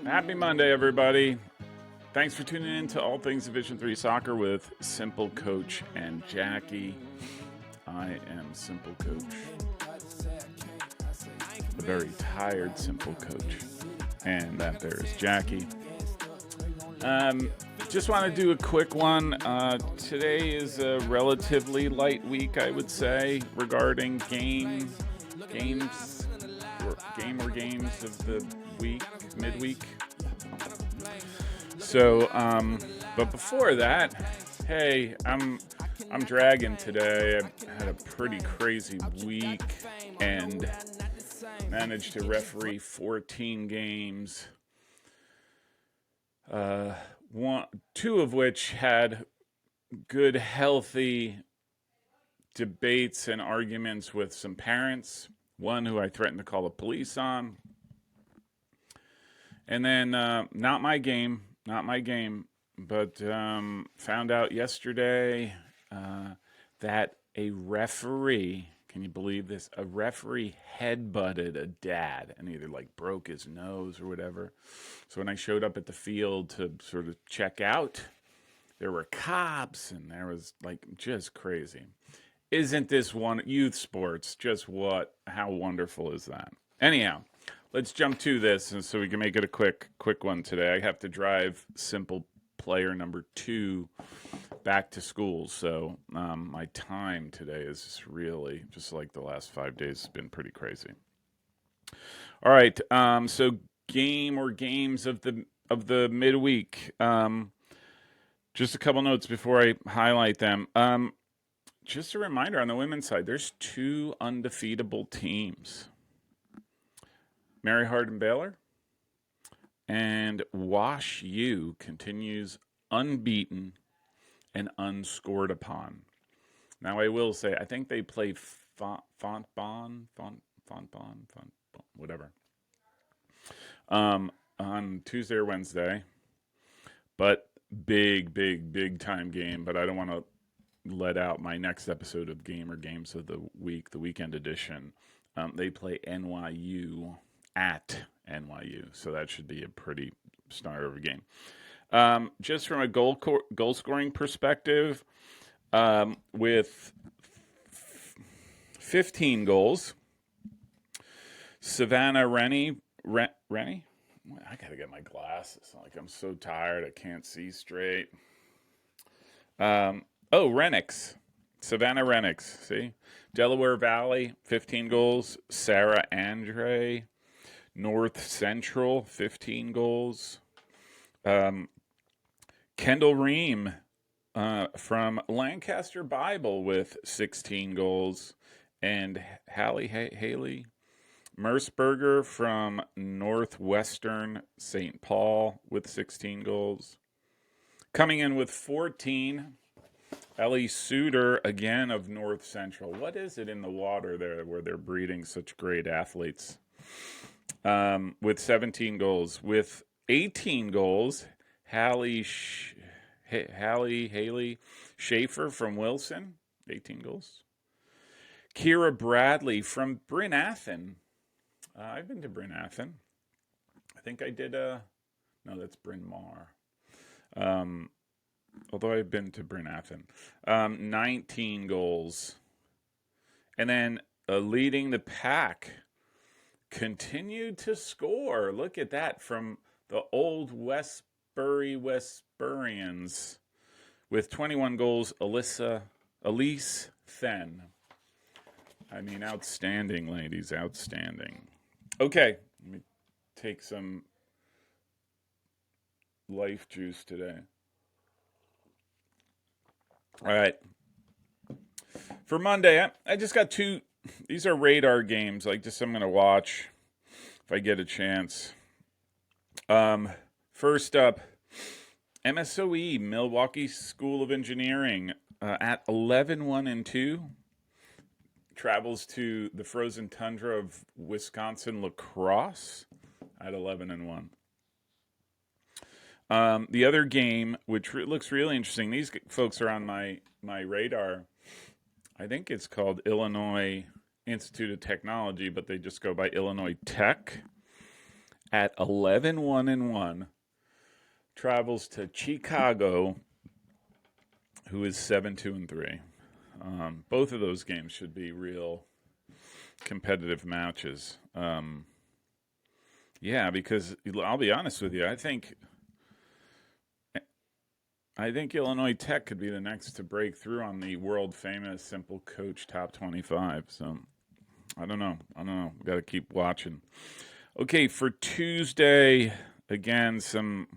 Happy Monday, everybody. Thanks for tuning in to All Things Division 3 Soccer with Simple Coach and Jackie. I am Simple Coach, a very tired Simple Coach. And that there is Jackie. Just want to do a quick one. Today is a relatively light week, I would say, regarding games of the week, midweek. So, but before that, hey, I'm dragging today. I had a pretty crazy week and managed to referee 14 games. Two of which had good, healthy debates and arguments with some parents. One who I threatened to call the police on. And then, not my game, but found out yesterday that a referee, can you believe this? A referee headbutted a dad and either broke his nose or whatever. So when I showed up at the field to sort of check out, there were cops and there was just crazy. Isn't this one youth sports? How wonderful is that? Anyhow, let's jump to this and so we can make it a quick one today. I have to drive Simple player number 2 back to school. So my time today is just really, just like the last 5 days, has been pretty crazy. All right. So games of the midweek. Just a couple notes before I highlight them. Just a reminder on the women's side, there's 2 undefeatable teams. Mary Hardin Baylor and Wash U continues unbeaten and unscored upon. Now I will say, I think they play Fontbonne, whatever, on Tuesday or Wednesday. But big time game. But I don't want to let out my next episode of Games of the Week, the weekend edition. They play NYU at NYU, so that should be a pretty star of a game. Just from a goal scoring perspective, with 15 goals, Savannah Rennie. I gotta get my glasses. I'm so tired, I can't see straight. Renix. Savannah Renix, see? Delaware Valley, 15 goals. Sarah Andre. North Central, 15 goals. Kendall Ream from Lancaster Bible with 16 goals. And Haley Merceberger from Northwestern St. Paul with 16 goals. Coming in with 14, Ellie Suter, again of North Central. What is it in the water there where they're breeding such great athletes? With 17 goals. With 18 goals, Haley Schaefer from Wilson, 18 goals. Kira Bradley from Bryn Athyn. I've been to Bryn Athyn. I think I did no, that's Bryn Mawr. Although I've been to Bryn Athyn. 19 goals. And then leading the pack, continued to score. Look at that from the old Westburyans with 21 goals. Elise Then. I mean, outstanding, ladies, outstanding. Okay, let me take some life juice today. All right. For Monday, I just got 2. These are radar games. I'm going to watch if I get a chance. First up, MSOE, Milwaukee School of Engineering, at 11-1-2. Travels to the frozen tundra of Wisconsin La Crosse at 11-1. The other game, which looks really interesting, these folks are on my radar. I think it's called Illinois Institute of Technology, but they just go by Illinois Tech. at 11-1-1 travels to Chicago, who is 7-2-3. Both of those games should be real competitive matches. Yeah, because I'll be honest with you, I think Illinois Tech could be the next to break through on the world famous Simple Coach Top 25. So I don't know. We got to keep watching. Okay, for Tuesday, again, some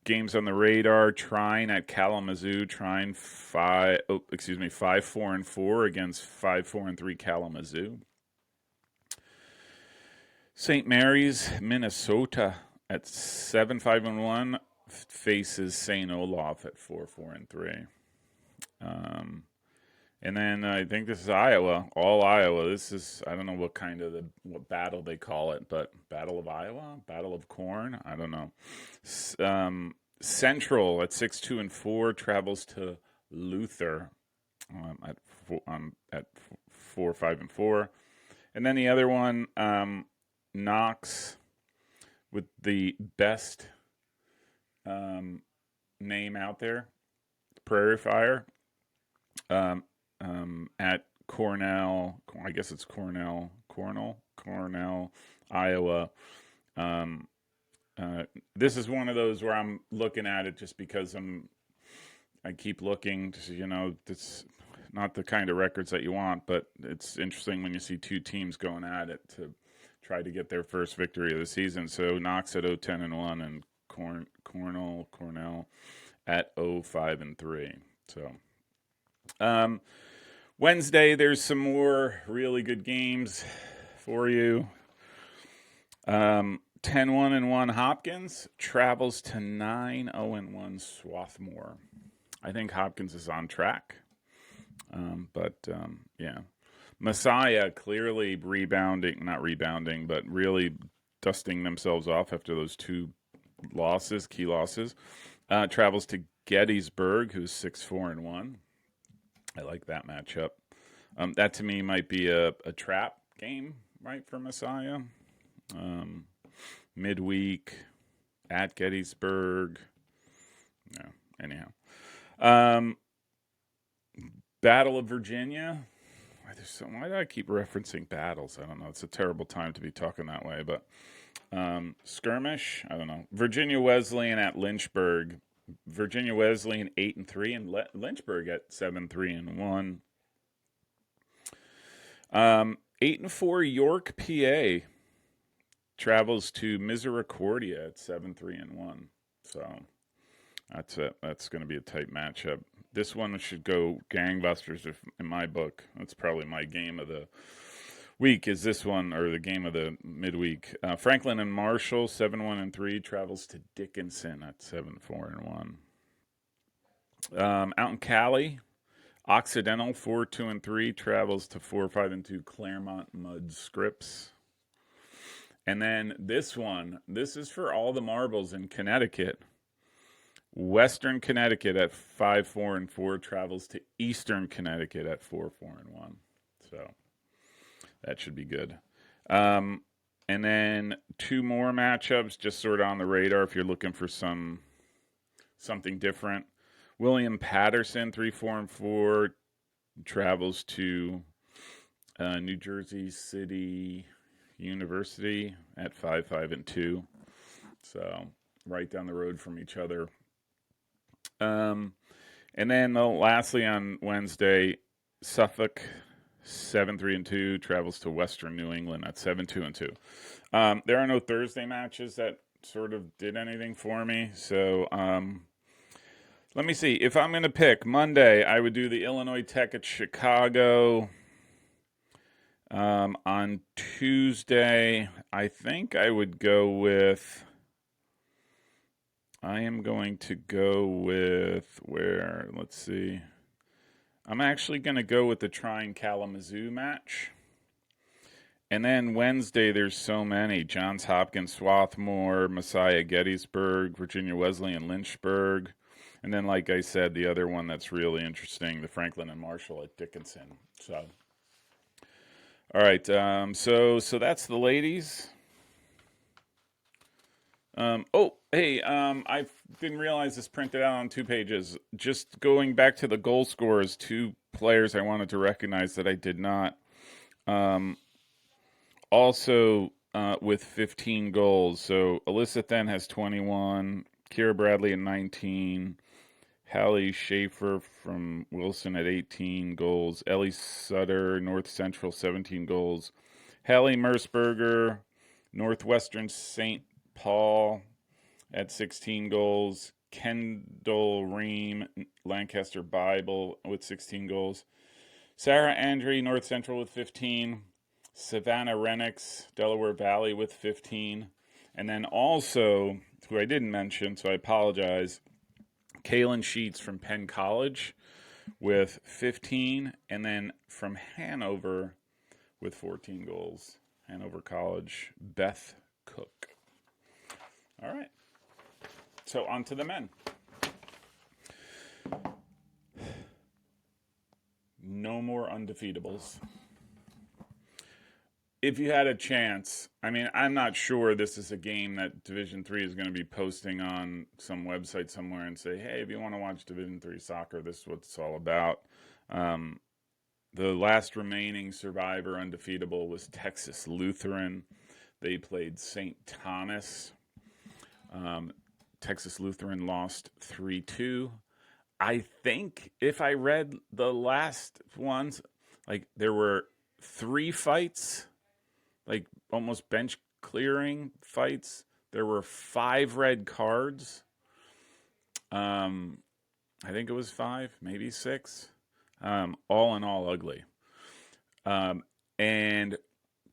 games on the radar. Trine at Kalamazoo. Trine 5-4-4 against 5-4-3 Kalamazoo. St. Mary's, Minnesota at 7-5-1 faces St. Olaf at 4-4-3. And then I think this is Iowa, all Iowa. This is, I don't know what battle they call it, but Battle of Iowa, Battle of Corn. I don't know. Central at 6-2-4 travels to Luther at 4-5-4, and then the other one, Knox, with the best name out there, Prairie Fire, at Cornell. I guess it's Cornell, Iowa. This is one of those where I'm looking at it just because I keep looking to, it's not the kind of records that you want, but it's interesting when you see two teams going at it to try to get their first victory of the season. So Knox at 0-10-1 and Cornell at 0-5-3. So Wednesday, there's some more really good games for you. 10-1-1 Hopkins travels to 9-0-1 Swarthmore. I think Hopkins is on track. But yeah. Messiah clearly not rebounding, but really dusting themselves off after those two key losses. Travels to Gettysburg, who's 6-4-1. I like that matchup. That to me might be a trap game, right, for Messiah. Midweek at Gettysburg. No, anyhow. Battle of Virginia. Why do I keep referencing battles? I don't know. It's a terrible time to be talking that way, but skirmish. I don't know. Virginia Wesleyan at Lynchburg. Virginia Wesleyan 8-3 and Lynchburg at 7-3-1. 8-4 York, PA travels to Misericordia at 7-3-1. So that's it. That's going to be a tight matchup. This one should go gangbusters in my book. That's probably my game of the week is this one, or the game of the midweek. Franklin and Marshall, 7-1-3, travels to Dickinson at 7-4-1. Out in Cali, Occidental, 4-2-3, travels to 4-5-2 Claremont Mud Scripps. And then this is for all the marbles in Connecticut. Western Connecticut at 5-4-4 travels to Eastern Connecticut at 4-4-1. So that should be good. And then two more matchups just sort of on the radar if you're looking for something different. William Patterson, 3-4-4, travels to New Jersey City University at 5-5-2. So right down the road from each other. And then lastly on Wednesday, Suffolk 7-3-2 travels to Western New England at 7-2-2. There are no Thursday matches that sort of did anything for me. So let me see. If I'm going to pick Monday, I would do the Illinois Tech at Chicago. On Tuesday, I think I would go with. I am going to go with where? Let's see. I'm actually going to go with the Trine Kalamazoo match. And then Wednesday, there's so many. Johns Hopkins, Swarthmore, Messiah, Gettysburg, Virginia Wesleyan, Lynchburg. And then, like I said, the other one that's really interesting, the Franklin and Marshall at Dickinson. So, all right. So that's the ladies. I didn't realize this printed out on 2 pages. Just going back to the goal scorers, 2 players I wanted to recognize that I did not. Also, with 15 goals. So Alyssa Then has 21, Kira Bradley at 19, Hallie Schaefer from Wilson at 18 goals, Ellie Sutter, North Central, 17 goals, Hallie Mersberger, Northwestern St. Paul at 16 goals, Kendall Ream, Lancaster Bible with 16 goals, Sarah Andre, North Central with 15, Savannah Renix, Delaware Valley with 15, and then also, who I didn't mention, so I apologize, Kaylin Sheets from Penn College with 15, and then from Hanover with 14 goals, Hanover College, Beth Cook. All right. So on to the men. No more undefeatables. If you had a chance, I mean, I'm not sure this is a game that Division III is going to be posting on some website somewhere and say, hey, if you want to watch Division III soccer, this is what it's all about. The last remaining survivor undefeatable was Texas Lutheran. They played St. Thomas. Texas Lutheran lost 3-2. I think if I read the last ones, like there were 3 fights, like almost bench clearing fights. There were 5 red cards. I think it was 5, maybe 6. All in all, ugly. And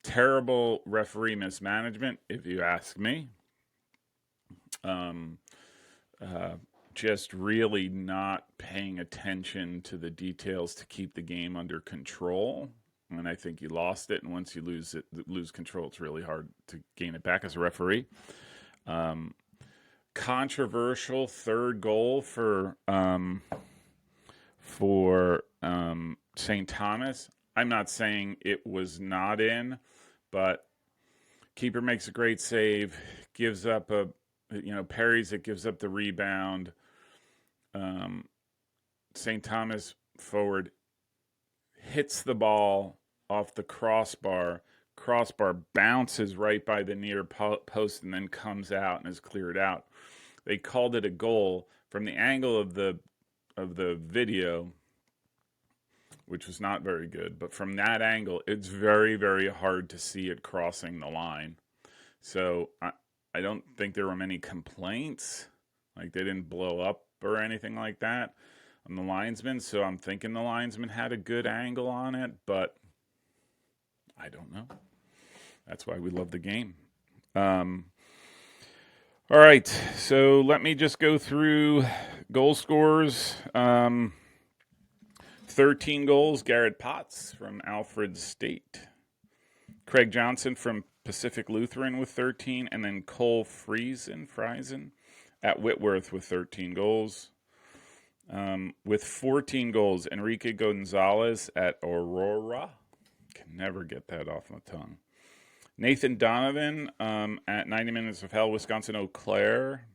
terrible referee mismanagement, if you ask me. Just really not paying attention to the details to keep the game under control. And I think you lost it. And once you lose control, it's really hard to gain it back as a referee. Controversial third goal for St. Thomas. I'm not saying it was not in, but keeper makes a great save, gives up parries it, gives up the rebound. St. Thomas forward hits the ball off the crossbar. Crossbar bounces right by the near post and then comes out and is cleared out. They called it a goal from the angle of the video, which was not very good. But from that angle, it's very, very hard to see it crossing the line. So I don't think there were many complaints. Like they didn't blow up or anything like that on the linesman. So I'm thinking the linesman had a good angle on it, but I don't know. That's why we love the game. All right, so let me just go through goal scorers. 13 goals, Garrett Potts from Alfred State. Craig Johnson from Pacific Lutheran with 13, and then Cole Friesen at Whitworth with 13 goals. With 14 goals, Enrique Gonzalez at Aurora. Can never get that off my tongue. Nathan Donovan at 90 Minutes of Hell, Wisconsin Eau Claire.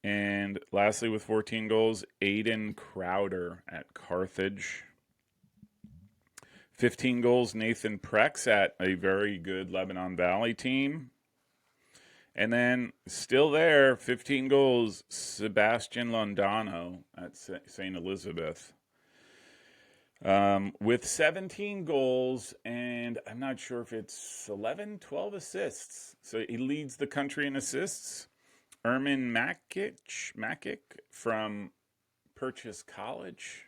And lastly, with 14 goals, Aiden Crowder at Carthage. 15 goals, Nathan Prex at a very good Lebanon Valley team. And then still there, 15 goals, Sebastian Londano at St. Elizabeth. With 17 goals, and I'm not sure if it's 12 assists. So he leads the country in assists. Ermin Makic from Purchase College,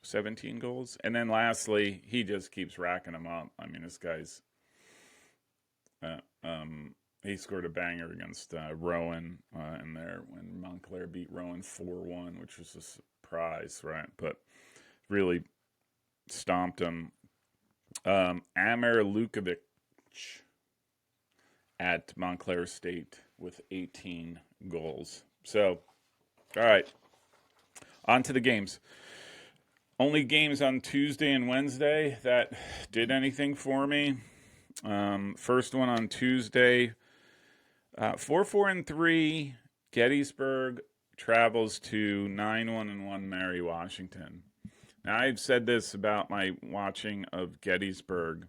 17 goals. And then lastly, he just keeps racking them up. I mean, this guy's he scored a banger against Rowan in there when Montclair beat Rowan 4-1, which was a surprise, right? But really stomped him. Amer Lukovic at Montclair State with 18 goals. So, all right, on to the games. Only games on Tuesday and Wednesday that did anything for me. First one on Tuesday, 4-4-3. Gettysburg travels to 9-1-1 Mary Washington. Now, I've said this about my watching of Gettysburg.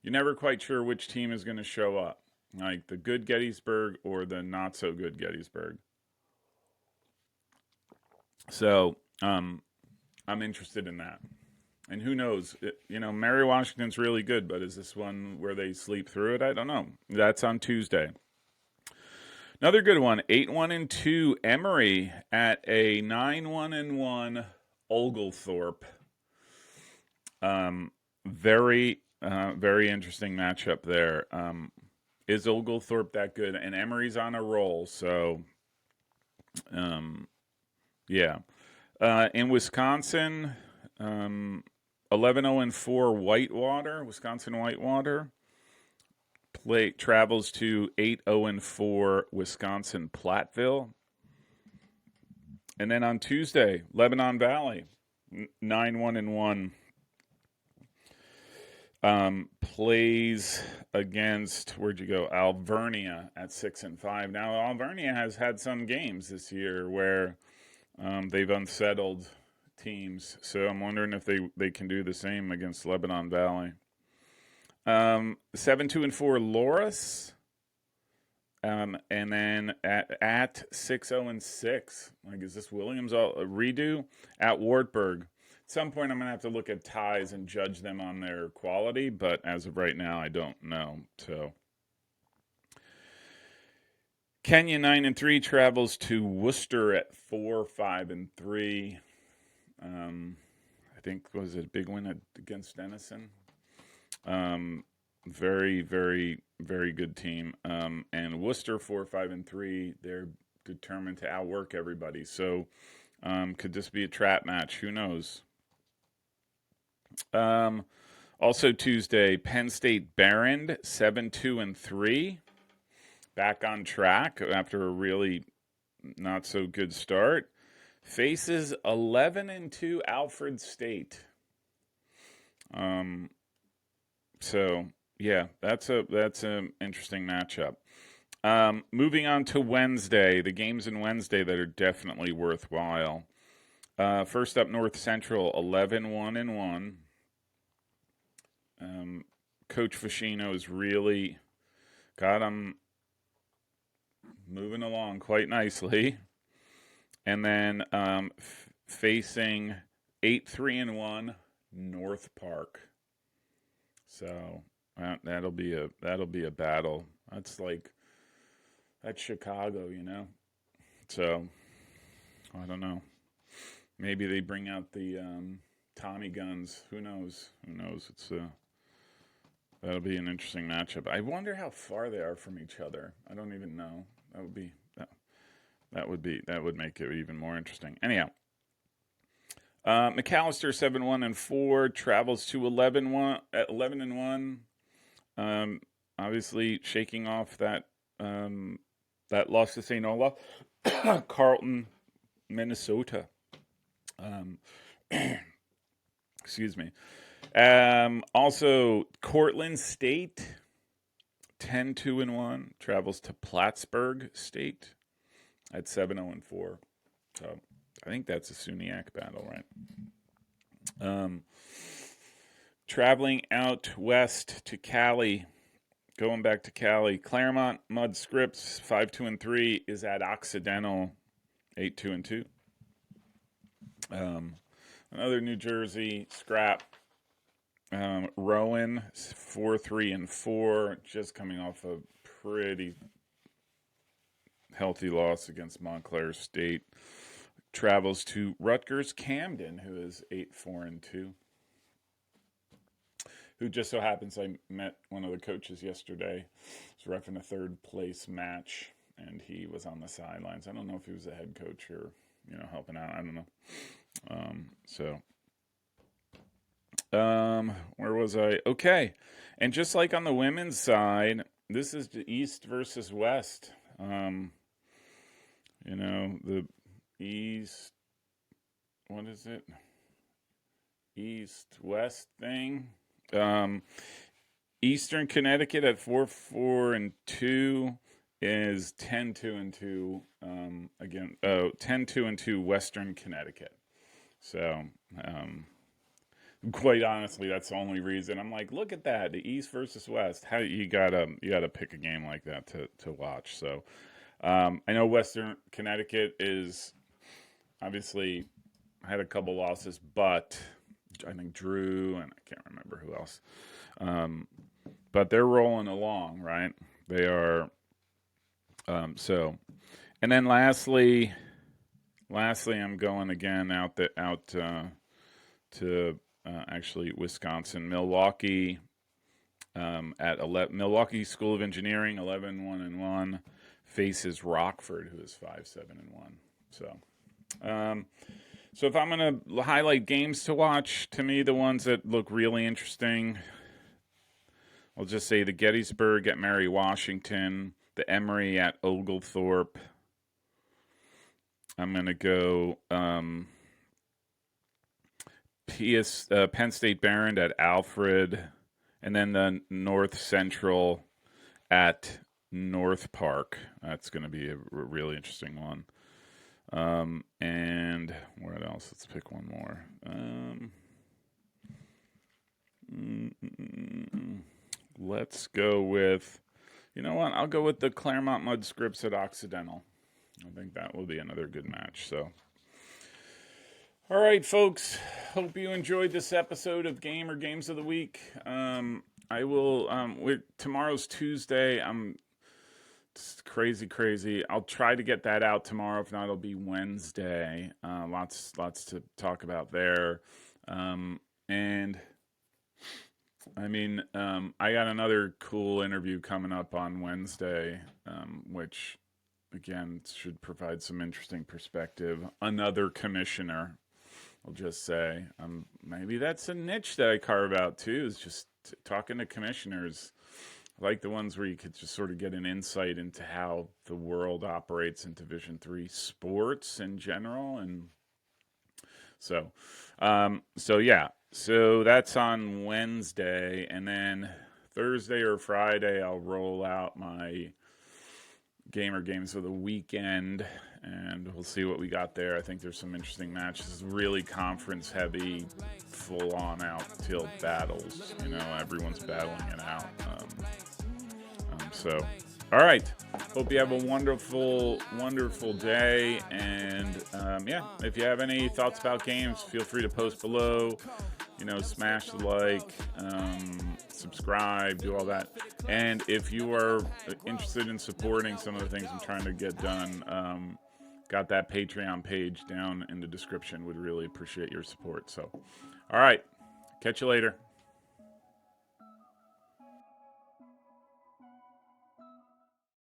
You're never quite sure which team is going to show up, like the good Gettysburg or the not so good Gettysburg. So I'm interested in that. And who knows? Mary Washington's really good, but is this one where they sleep through it? I don't know. That's on Tuesday. Another good one, 8-1-2 Emory at a 9-1-1 Oglethorpe. Very interesting matchup there. Is Oglethorpe that good? And Emory's on a roll, so yeah. In Wisconsin, 11-0-4 Whitewater, Wisconsin Whitewater travels to 8-0-4 Wisconsin Platteville. And then on Tuesday, Lebanon Valley, 9-1-1, plays against, where'd you go? Alvernia at 6-5. Now, Alvernia has had some games this year where they've unsettled teams, so I'm wondering if they can do the same against Lebanon Valley. 7-2-4 Loris, and then at 6-0-6. Like, is this Williams a redo at Wartburg? At some point, I'm gonna have to look at ties and judge them on their quality, but as of right now, I don't know. So, Kenya 9-3 travels to Worcester at 4-5-3. I think was it a big win against Denison. Very, very, very good team. And Worcester 4-5-3. They're determined to outwork everybody. So, could this be a trap match? Who knows? Also Tuesday, Penn State Barron 7-2-3. Back on track after a really not so good start. Faces 11-2 Alfred State. So yeah, that's an interesting matchup. Moving on to Wednesday, the games in Wednesday that are definitely worthwhile. First up, North Central 11-1-1. Coach Fascino has really got them moving along quite nicely. And then facing 8-3-1 North Park. So that'll be a battle. That's Chicago, So I don't know. Maybe they bring out the Tommy guns. Who knows? That'll be an interesting matchup. I wonder how far they are from each other. I don't even know. That would make it even more interesting. Anyhow, McAllister 7-1-4 travels to 11-1. Obviously shaking off that loss to St. Olaf, Carlton, Minnesota. Excuse me. Also, Cortland State 10-2-1 travels to Plattsburgh State at 7-0-4. So I think that's a SUNYAC battle, right? Traveling out west to Cali, going back to Cali, Claremont Mud Scripts 5-2-3 is at Occidental 8-2-2. Another New Jersey scrap. Rowan 4-3-4, just coming off a pretty healthy loss against Montclair State. Travels to Rutgers Camden, who is 8-4-2. Who just so happens I met one of the coaches yesterday. He was reffing a third place match, and he was on the sidelines. I don't know if he was a head coach or helping out. I don't know. Where was I? Okay. And just like on the women's side, this is the East versus West. The East, what is it? East-West thing. Eastern Connecticut at 4-4-2 is 10-2 again. 10-2 Western Connecticut. So, quite honestly, that's the only reason. I'm like, look at that, the East versus West. How you gotta pick a game like that to watch. So, I know Western Connecticut is obviously had a couple losses, but I think Drew and I can't remember who else. Um, but they're rolling along, right? They are. So, and then lastly, I'm going again out to actually Wisconsin, Milwaukee. At 11, Milwaukee School of Engineering, 11-1-1, faces Rockford, who is 5-7-1. So, so if I'm going to highlight games to watch, to me, the ones that look really interesting, I'll just say the Gettysburg at Mary Washington, the Emory at Oglethorpe. I'm going to go Penn State Barron at Alfred, and then the North Central at North Park. That's going to be a really interesting one. And what else? Let's pick one more. Let's go with, you know what? I'll go with the Claremont Mud Scripts at Occidental. I think that will be another good match. So, all right, folks. Hope you enjoyed this episode of Games of the Week. I will. Tomorrow's Tuesday. It's crazy. I'll try to get that out tomorrow. If not, it'll be Wednesday. Lots to talk about there. And I mean, I got another cool interview coming up on Wednesday, which again should provide some interesting perspective. Another commissioner, I'll just say. Maybe that's a niche that I carve out too. Is just talking to commissioners. I like the ones where you could just sort of get an insight into how the world operates in Division III sports in general, and so yeah. So that's on Wednesday, and then Thursday or Friday I'll roll out my games of the weekend, and we'll see what we got there. I think there's some interesting matches. Really conference heavy, full on out till battles. Everyone's battling it out. So, all right. Hope you have a wonderful day. And yeah, if you have any thoughts about games, feel free to post below. Smash the like, subscribe, do all that. And if you are interested in supporting some of the things I'm trying to get done, got that Patreon page down in the description. Would really appreciate your support. So, all right. Catch you later.